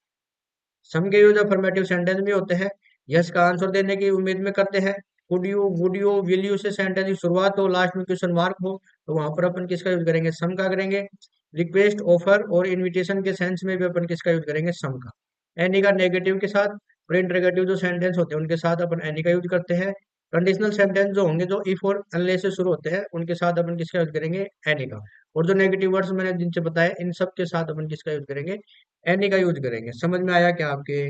सम के यूज अफर्मेटिव सेंटेंस में होते हैं, यस का आंसर देने की उम्मीद में करते हैं। Could you, would you, will you से सेंटेंस की शुरुआत हो, लास्ट में क्वेश्चन मार्क हो, तो वहां पर अपन किसका यूज करेंगे? सम का करेंगे। रिक्वेस्ट, ऑफर और इनविटेशन के सेंस में भी अपन किसका यूज करेंगे? सम का। एनी का नेगेटिव के साथ, और इंटरोगेटिव जो सेंटेंस होते हैं उनके साथ अपन एनी का यूज करते हैं। कंडीशनल सेंटेंस जो होंगे, जो इफ और अनलेस से शुरू होते हैं, उनके साथ अपन किसका यूज करेंगे? एनी का। और जो नेगेटिव वर्ड्स मैंने जिनसे बताया, इन सब के साथ अपन किसका यूज करेंगे? एनी का यूज करेंगे। समझ में आया क्या आपके?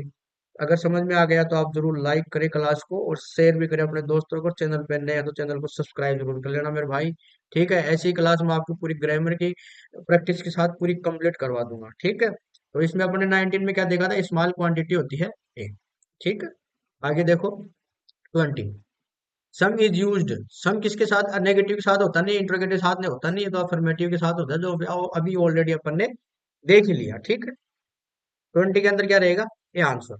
अगर समझ में आ गया तो आप जरूर लाइक करें क्लास को, और शेयर भी करें अपने दोस्तों को। चैनल पे नए हैं तो चैनल को सब्सक्राइब जरूर कर लेना मेरे भाई। ठीक है, ऐसी क्लास में आपको पूरी ग्रामर की प्रैक्टिस के साथ पूरी कंप्लीट करवा दूंगा। ठीक है, तो इसमें अपने 19 में क्या देखा था? स्मॉल क्वांटिटी होती है एक। ठीक है, आगे देखो 20। सम इज यूज्ड, सम किसके साथ? नेगेटिव के साथ होता नहीं, इंट्रोगेटिव के साथ नहीं होता, नहीं ये तो अफर्मेटिव के साथ होता है, जो अभी ऑलरेडी अपन ने देख ही लिया। ठीक है, 20 के अंदर क्या रहेगा? ये आंसर।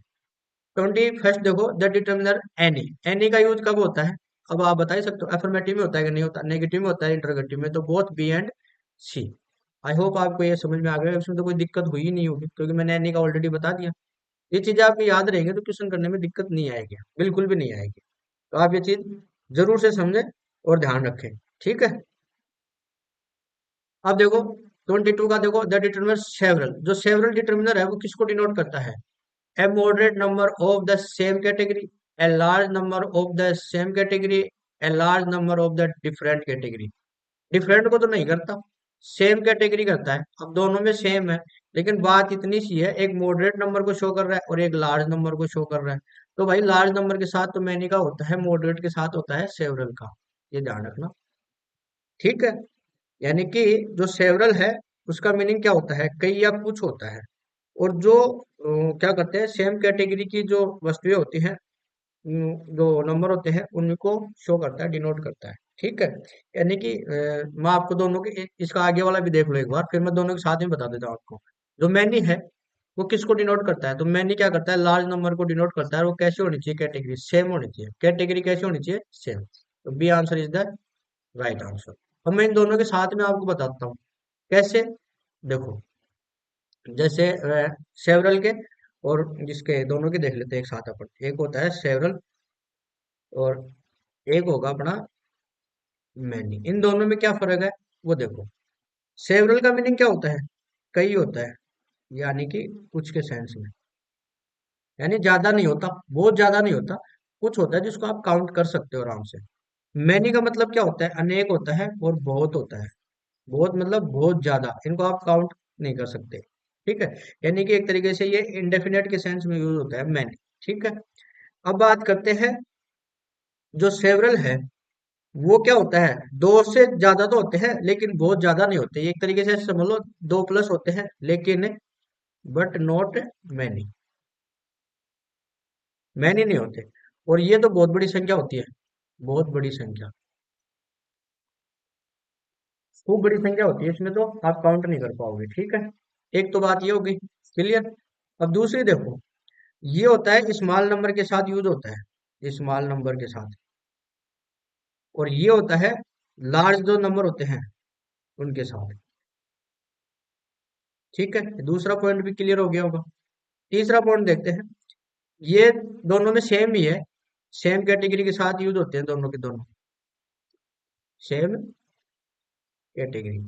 21 देखो, द डिटर्मिनर एनी, एनी का यूज कब होता है? अब आप बता ही सकते हो, अफर्मेटिव में होता है कि नहीं होता? नेगेटिव में होता है, इंटरोगेटिव में, तो both B and C. I hope आपको ये समझ में आ गया, इसमें तो कोई दिक्कत हुई नहीं होगी क्योंकि मैंने एनी का ऑलरेडी बता दिया। ये चीजें आपको याद रहेंगे तो क्वेश्चन करने में दिक्कत नहीं आएगी, बिल्कुल भी नहीं आएगी। तो आप ये चीज जरूर से समझें और ध्यान रखें। ठीक है। अब देखो 22 का देखो, द डिटरमिनर सेवरल, जो सेवरल डिटरमिनर है वो किसको डिनोट करता है? A moderate number of the same category, a large number of the same category, a large number of the different category. Different को तो नहीं करता, सेम कैटेगरी करता है। अब दोनों में सेम है, लेकिन बात इतनी सी है, एक मॉडरेट नंबर को शो कर रहा है और एक लार्ज नंबर को शो कर रहा है। तो भाई लार्ज नंबर के साथ तो मैनी का होता है, मॉडरेट के साथ होता है सेवरल का। ये ध्यान रखना। ठीक है। यानी कि जो सेवरल है उसका मीनिंग क्या होता है? कई या कुछ होता है। और जो क्या करते हैं, सेम कैटेगरी की जो वस्तुएं होती हैं, जो नंबर होते हैं उनको शो करता है, डिनोट करता है। ठीक है। यानी कि मैं आपको दोनों के इसका आगे वाला भी देख लो एक बार, फिर मैं दोनों के साथ में बता देता हूँ आपको। जो मैनी है वो किसको डिनोट करता है? तो मैनी क्या करता है, लार्ज नंबर को डिनोट करता है। और वो कैसे होनी चाहिए? कैटेगरी सेम होनी चाहिए। कैटेगरी कैसे होनी चाहिए? सेम। तो B answer is the right answer. अब मैं इन दोनों के साथ में आपको बताता हूँ कैसे। देखो, जैसे सेवरल के और जिसके दोनों के देख लेते हैं एक साथ अपन। एक होता है सेवरल और एक होगा अपना मैनी। इन दोनों में क्या फर्क है वो देखो। सेवरल का मीनिंग क्या होता है? कई होता है, यानी कि कुछ के सेंस में, यानी ज्यादा नहीं होता, बहुत ज्यादा नहीं होता, कुछ होता है जिसको आप काउंट कर सकते हो आराम से। मैनी का मतलब क्या होता है? अनेक होता है और बहुत होता है। बहुत मतलब बहुत ज्यादा, इनको आप काउंट नहीं कर सकते। ठीक है। यानी कि एक तरीके से ये इंडेफिनेट के सेंस में यूज होता है मैनी। ठीक है। अब बात करते हैं, जो सेवरल है वो क्या होता है? दो से ज्यादा तो होते हैं लेकिन बहुत ज्यादा नहीं होते। ये एक तरीके से समझ लो दो प्लस होते हैं, लेकिन बट नॉट मैनी, मैनी नहीं होते। और ये तो बहुत बड़ी संख्या होती है, बहुत बड़ी संख्या, खूब बड़ी संख्या होती है, इसमें तो आप काउंट नहीं कर पाओगे। ठीक है। एक तो बात ये होगी, क्लियर। अब दूसरी देखो, ये होता है स्मॉल नंबर के साथ यूज होता है, स्मॉल नंबर के साथ। और ये होता है लार्ज जो नंबर होते हैं उनके साथ। ठीक है। दूसरा पॉइंट भी क्लियर हो गया होगा। तीसरा पॉइंट देखते हैं। ये दोनों में सेम ही है, सेम कैटेगरी के साथ यूज होते हैं दोनों के दोनों, सेम कैटेगरी,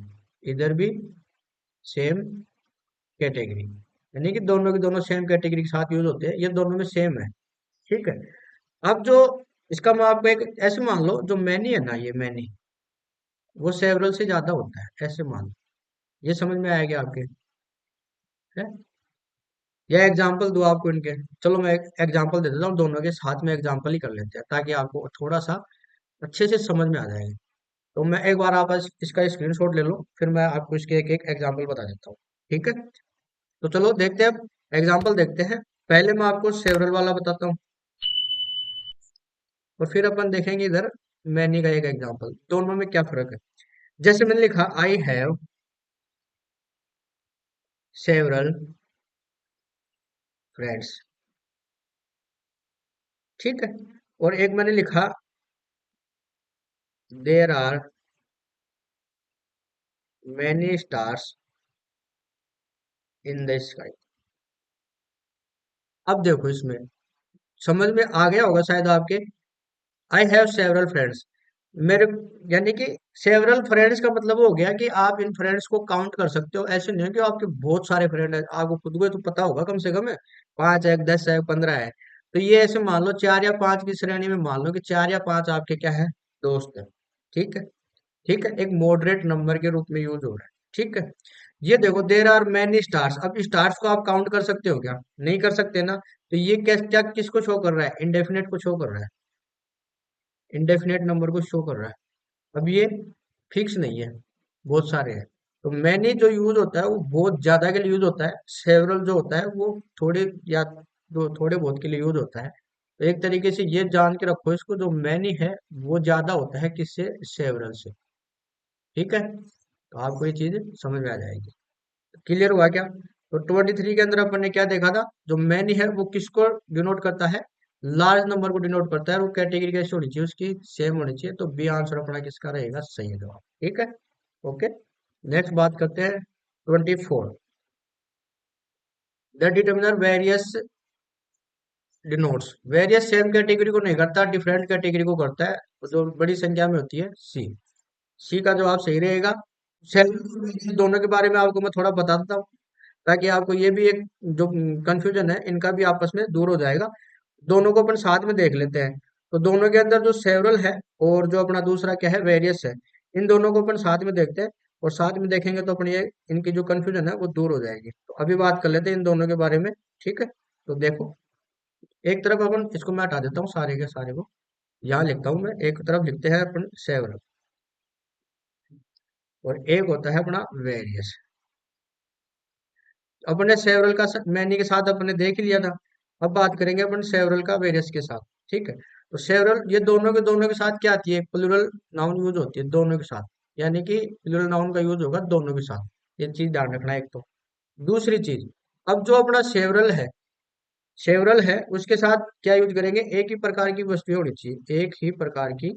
इधर भी सेम कैटेगरी। यानी कि दोनों के दोनों सेम कैटेगरी के साथ यूज होते हैं, ये दोनों में सेम है। ठीक है। अब जो इसका मैं आपको एक ऐसे मान लो, जो मैनी है ना, ये मैनी वो सेवरल से ज्यादा होता है, ऐसे मान लो। ये समझ में आएगा आपके? है? या एग्जाम्पल दो आपको इनके? चलो मैं एक एग्जाम्पल दे देता हूँ, दोनों के साथ में एग्जाम्पल ही कर लेते हैं ताकि आपको थोड़ा सा अच्छे से समझ में आ जाएगा। तो मैं एक बार आप इसका स्क्रीनशॉट ले लो, फिर मैं आपको इसके एक एक एग्जाम्पल बता देता हूँ। ठीक है। तो चलो देखते हैं, एग्जाम्पल देखते हैं। पहले मैं आपको सेवरल वाला बताता हूँ और फिर अपन देखेंगे इधर मैनी का एक एग्जाम्पल, दोनों में क्या फर्क है। जैसे मैंने लिखा, आई हैव सेवरल फ्रेंड्स। ठीक है। और एक मैंने लिखा, there are many stars in the sky. अब देखो इसमें समझ में आ गया होगा शायद आपके। आई हैव सेवरल फ्रेंड्स, मेरे, यानी कि सेवरल फ्रेंड्स का मतलब हो गया कि आप इन फ्रेंड्स को काउंट कर सकते हो। ऐसे नहीं है कि आपके बहुत सारे फ्रेंड है, आपको खुद को तो पता होगा कम से कम है, 5 है, 10 है, 15 है। तो ये ऐसे मान लो 4 या 5 की श्रेणी में मान लो कि 4 या 5 आपके क्या है, दोस्त है। ठीक है। ठीक है। एक मॉडरेट नंबर के रूप में यूज हो रहा है। ठीक है। ये देखो, देर आर मैनी स्टार्स। अब स्टार्स को आप काउंट कर सकते हो क्या? नहीं कर सकते ना। तो ये क्या क्या किसको शो कर रहा है? इंडेफिनेट को शो कर रहा है, इंडेफिनेट नंबर को शो कर रहा है। अब ये फिक्स नहीं है, बहुत सारे हैं। तो मैनी जो यूज होता है वो बहुत ज्यादा के लिए यूज होता है, सेवरल जो होता है वो थोड़े या जो थोड़े बहुत के लिए यूज होता है। तो एक तरीके से ये जान के रखो इसको, जो मैनी है वो ज्यादा होता है किससे? सेवरल से। ठीक है। तो आपको ये चीज समझ में आ जाएगी। क्लियर हुआ क्या? तो 23 के अंदर अपन ने क्या देखा था, जो मैनी है वो किसको डिनोट करता है? लार्ज नंबर को डिनोट करता है। और वो कैटेगरी कैसी होनी चाहिए उसकी? सेम होनी चाहिए। तो बी आंसर अपना किसका रहेगा? सही जवाब। ठीक है। ओके। नेक्स्ट बात करते हैं 24, the determiner various denotes various same category को नहीं करता, डिफरेंट कैटेगरी को करता है, जो बड़ी संख्या में होती है। सी, सी का जवाब सही रहेगा। सेम दोनों के बारे में आपको मैं थोड़ा बता देता हूँ, ताकि आपको ये भी एक जो कंफ्यूजन है इनका भी आपस में दूर हो जाएगा। दोनों को अपन साथ में देख लेते हैं। तो दोनों के अंदर जो सेवरल है और जो अपना दूसरा क्या है वेरियस है, इन दोनों को अपन साथ में देखते हैं, और साथ में देखेंगे तो अपन ये इनकी जो कंफ्यूजन है वो दूर हो जाएगी। तो अभी बात कर लेते हैं इन दोनों के बारे में। ठीक है, तो देखो, एक तरफ अपन इसको मैं हटा देता हूँ सारे के सारे को, यहाँ लिखता हूँ मैं, एक तरफ लिखते हैं अपन सेवरल, और एक होता है अपना वेरियस। अपने सेवरल का मैनी के साथ अपने देख ही लिया था। अब बात करेंगे अपन सेवरल का वेरियस के साथ। ठीक है, तो सेवरल ये दोनों के साथ क्या आती है, प्लूरल नाउन यूज होती है दोनों के साथ, यानी कि प्लूरल नाउन का यूज होगा दोनों के साथ। ये चीज ध्यान रखना है एक तो। दूसरी चीज, अब जो अपना सेवरल है, सेवरल है उसके साथ क्या यूज करेंगे, एक ही प्रकार की वस्तु होनी चाहिए, एक ही प्रकार की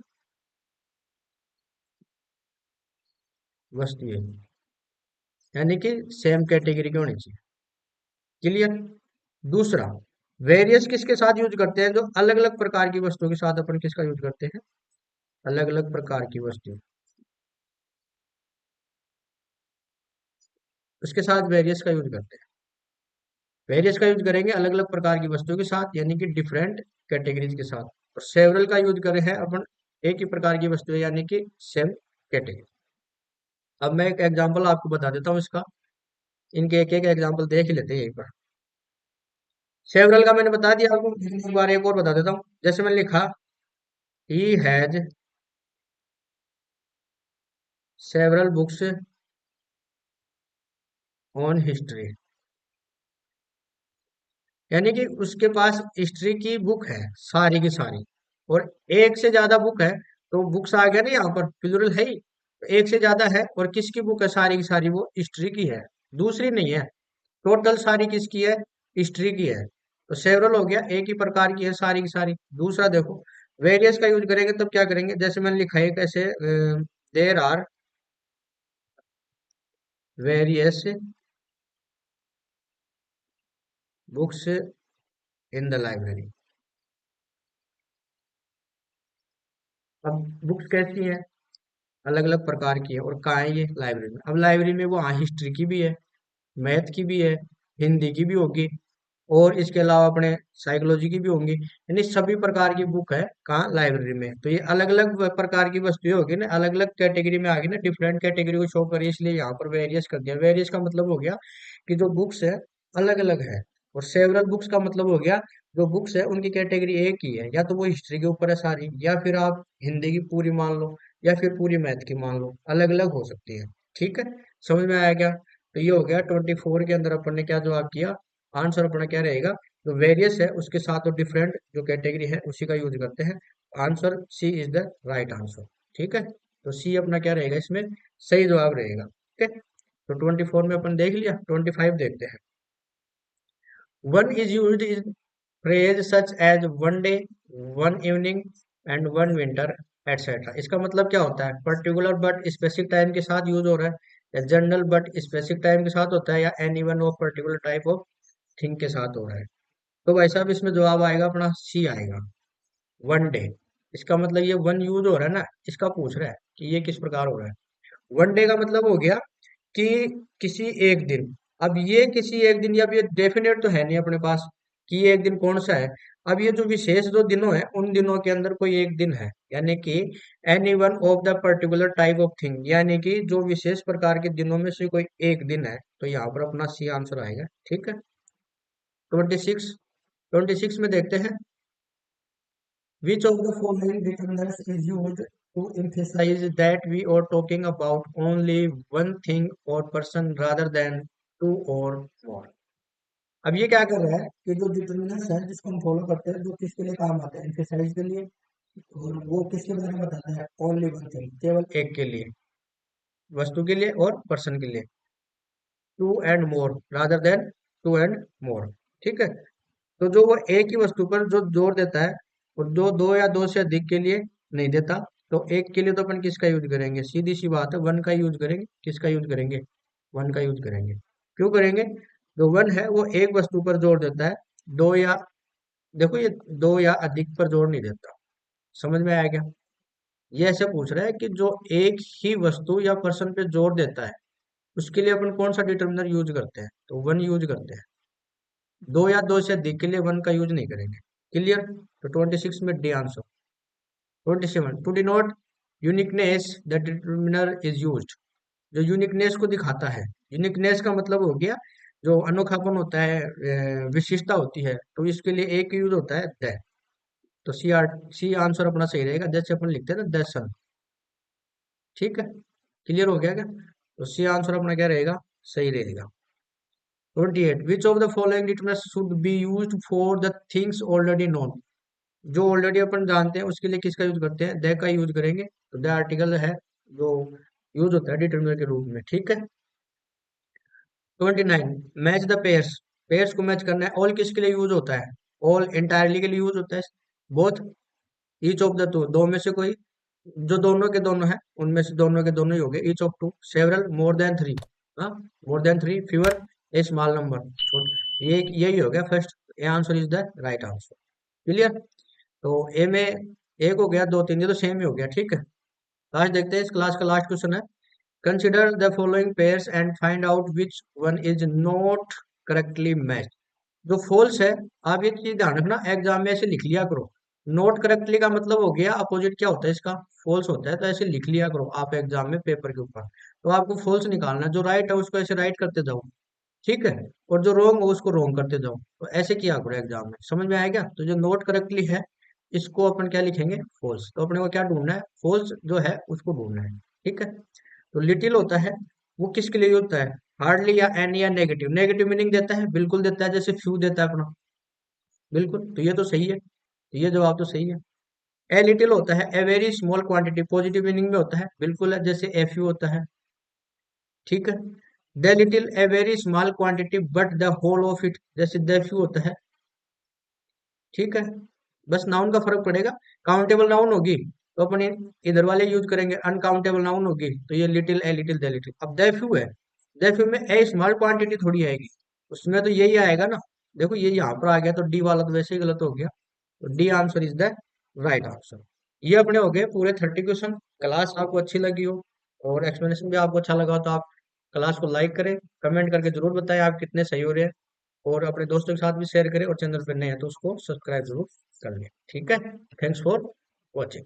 वस्तु, यानी कि सेम कैटेगरी की होनी चाहिए। क्लियर। दूसरा, वेरियस किसके साथ यूज करते हैं, जो अलग अलग प्रकार की वस्तुओं के साथ अपन किसका यूज करते हैं, अलग अलग प्रकार की वस्तु, उसके साथ वेरियस का यूज करते हैं। वेरियस का यूज करेंगे अलग अलग प्रकार की वस्तुओं के साथ, यानी कि डिफरेंट कैटेगरीज के साथ। और सेवरल का यूज कर रहे हैं अपन एक ही प्रकार की वस्तु है, यानी कि सेम कैटेगरी। अब मैं एक एग्जांपल आपको बता देता हूँ इसका, इनके एक एक एग्जांपल देख ही लेते हैं एक बार। सेवरल का मैंने बता दिया आपको, एक बार एक और बता देता हूँ। जैसे मैंने लिखा, he has several books on history, यानी कि उसके पास हिस्ट्री की बुक है सारी की सारी, और एक से ज्यादा बुक है। तो बुक्स आ गया ना यहाँ पर, प्लूरल है ही, तो एक से ज्यादा है, और किसकी बुक है सारी की सारी, वो हिस्ट्री की है, दूसरी नहीं है। टोटल सारी किसकी है, हिस्ट्री की है। तो सेवरल हो गया, एक ही प्रकार की है सारी की सारी। दूसरा देखो, वेरियस का यूज करेंगे तब क्या करेंगे, जैसे मैंने लिखा है कैसे, there are various books in the library. अब बुक्स कैसी है, अलग अलग प्रकार की है, और कहाँ है ये, लाइब्रेरी में। अब लाइब्रेरी में वो हाँ हिस्ट्री की भी है, मैथ की भी है, हिंदी की भी होगी, और इसके अलावा अपने साइकोलॉजी की भी होंगी, यानी सभी प्रकार की बुक है कहाँ, लाइब्रेरी में। तो ये अलग अलग प्रकार की वस्तुएं होगी ना, अलग अलग कैटेगरी में आ गई ना, डिफरेंट कैटेगरी को शो करिए, इसलिए यहाँ पर वेरियस कर दिया। वेरियस का मतलब हो गया कि जो बुक्स है अलग अलग है, और सेवरल बुक्स का मतलब हो गया जो बुक्स है उनकी कैटेगरी एक ही है, या तो वो हिस्ट्री के ऊपर है सारी, या फिर आप हिंदी की पूरी मान लो, या फिर पूरी मैथ की मान लो, अलग अलग हो सकती है। ठीक है, समझ में आया क्या। तो ये हो गया 24 के अंदर अपन ने क्या जवाब किया, आंसर अपना क्या रहेगा, जो वेरियस है उसके साथ तो डिफरेंट जो कैटेगरी है उसी का यूज करते हैं। Answer C is the right answer. ठीक है, तो सी अपना क्या रहेगा इसमें, सही जवाब रहेगा। ठीक है, तो 24 में अपन देख लिया, 25 देखते हैं। One is used in phrase such as one day, one evening, and one winter, etcetera. इसका मतलब क्या होता है, पर्टिकुलर बट स्पेसिफिक टाइम के साथ यूज हो रहा है, या जनरल बट स्पेसिफिक टाइम के साथ होता है, या any one of particular type of thing के साथ हो रहा है। तो भाई साहब इसमें जवाब आएगा अपना सी आएगा, वन डे। इसका मतलब ये वन यूज हो रहा है ना, इसका पूछ रहा है कि ये किस प्रकार हो रहा है। वन डे का मतलब हो गया कि किसी एक दिन। अब ये किसी एक दिन, या अब ये डेफिनेट तो है नहीं अपने पास कि ये एक दिन कौन सा है। अब ये जो विशेष जो दिनों है उन दिनों के अंदर कोई एक दिन है, यानी कि any one of the particular type of thing, यानी कि जो विशेष प्रकार के दिनों में से कोई एक दिन है। तो यहाँ पर अपना सी आंसर आएगा। ठीक है, 26, 26 में देखते हैं, which of the following determinants is used to emphasize that we are talking about only one thing or person rather than two or more? अब ये क्या कर रहा है कि जो डिटर्मिनेंट्स है जिसको हम फॉलो करते हैं, जो किसके लिए काम आते हैं, एम्फेसाइज के लिए, और वो किसके बारे में बताता है, ओनली वन थिंग, केवल एक के लिए, वस्तु के लिए और पर्सन के लिए, two and more rather than two and more. ठीक है, तो जो वो एक ही वस्तु पर जो जोर देता है, और जो दो या दो से अधिक के लिए नहीं देता, तो एक के लिए तो अपन किसका यूज करेंगे, सीधी सी बात है, वन का यूज करेंगे। किसका यूज करेंगे, वन का यूज करेंगे। क्यों करेंगे, जो वन है वो एक वस्तु पर जोर देता है, दो या देखो ये दो या अधिक पर जोर नहीं देता। समझ में आया क्या? ये ऐसे पूछ रहा है कि जो एक ही वस्तु या पर्सन पे जोर देता है, उसके लिए अपन कौन सा डिटर्मिनर यूज करते हैं? तो वन यूज करते हैं। दो या दो से अधिक के लिए वन का यूज नहीं करेंगे। क्लियर? तो 26 में D answer. 27 to denote uniqueness the determiner is used. जो यूनिकनेस को दिखाता है, यूनिकनेस का मतलब हो गया जो अनोखापन होता है, विशिष्टता होती है, तो इसके लिए एक यूज होता है द। तो सी आंसर अपना सही रहेगा, जैसे अपन लिखते हैं ना द सन। ठीक है? क्लियर हो गया क्या? तो सी आंसर अपना क्या रहेगा? सही रहेगा। 28 विच of the following determiners should be used for the things already known. जो ऑलरेडी अपन जानते हैं उसके लिए किसका यूज करते हैं? द का यूज करेंगे। तो द आर्टिकल है जो यूज होता है डिटर्मिनर के रूप में। ठीक है? 29 मैच द पेयर्स। पेयर्स को मैच करना है। ऑल किसके लिए यूज होता है? ऑल एंटायरली के लिए यूज होता है। Both, each of the two, दो में से कोई, जो दोनों के दोनों है उनमें से दोनों के दोनों ही हो गए। Each of two, several, more than three. हाँ, more than three, fewer, a small number. ये यही हो गया first. A answer is the right answer. Clear? तो ए में एक हो गया, दो तीन, ये तो सेम ही हो गया। ठीक है? लास्ट देखते हैं, इस क्लास का लास्ट क्वेश्चन है। Consider the following pairs and find out which one is not correctly match. जो फॉल्स है, आप ये चीज ध्यान रखना, एग्जाम में ऐसे लिख लिया करो। नोट करेक्टली का मतलब हो गया अपोजिट क्या होता है इसका? फॉल्स होता है। तो ऐसे लिख लिया करो आप एग्जाम में पेपर के ऊपर। तो आपको फॉल्स निकालना है, जो राइट है उसको ऐसे राइट करते जाओ। ठीक है? और जो रोंग हो उसको रोंग करते जाओ। तो ऐसे किया करो एग्जाम में। समझ में आया क्या? तो जो नोट करेक्टली है, इसको अपन क्या लिखेंगे? फॉल्स। तो अपने को क्या ढूंढना है? फॉल्स जो है उसको ढूंढना है। ठीक है? तो लिटिल होता है, वो किसके लिए होता है? हार्डली या एनी या नेगेटिव। नेगेटिव मीनिंग देता है, बिल्कुल देता है, जैसे फ्यू देता है अपना। बिल्कुल, तो ये तो सही है। तो ये जवाब तो सही है। ए लिटिल होता है ए very small quantity, positive meaning में होता है, बिल्कुल है, जैसे एफ यू होता है। ठीक है? The little a very small quantity but the whole of it, जैसे द फ्यू होता है। ठीक है? बस नाउन का फर्क पड़ेगा। काउंटेबल नाउन होगी तो अपन इधर वाले यूज करेंगे, अनकाउंटेबल नाउन होगी तो ये little, a little, the little. अब द फ्यू है, द फ्यू में ए स्मॉल क्वांटिटी थोड़ी आएगी, उसमें तो यही आएगा ना। देखो ये यहाँ पर आ गया, तो डी वाला तो वैसे ही गलत हो गया। तो D answer is the right answer. ये अपने हो गए पूरे 30 क्वेश्चन। क्लास आपको अच्छी लगी हो और एक्सप्लेनेशन भी आपको अच्छा लगा हो, तो आप क्लास को लाइक करें, कमेंट करके जरूर बताएं आप कितने सही हो रहे हैं, और अपने दोस्तों के साथ भी शेयर करें, और चैनल पर नए हैं तो उसको सब्सक्राइब जरूर कर लें। ठीक है? Thanks for watching.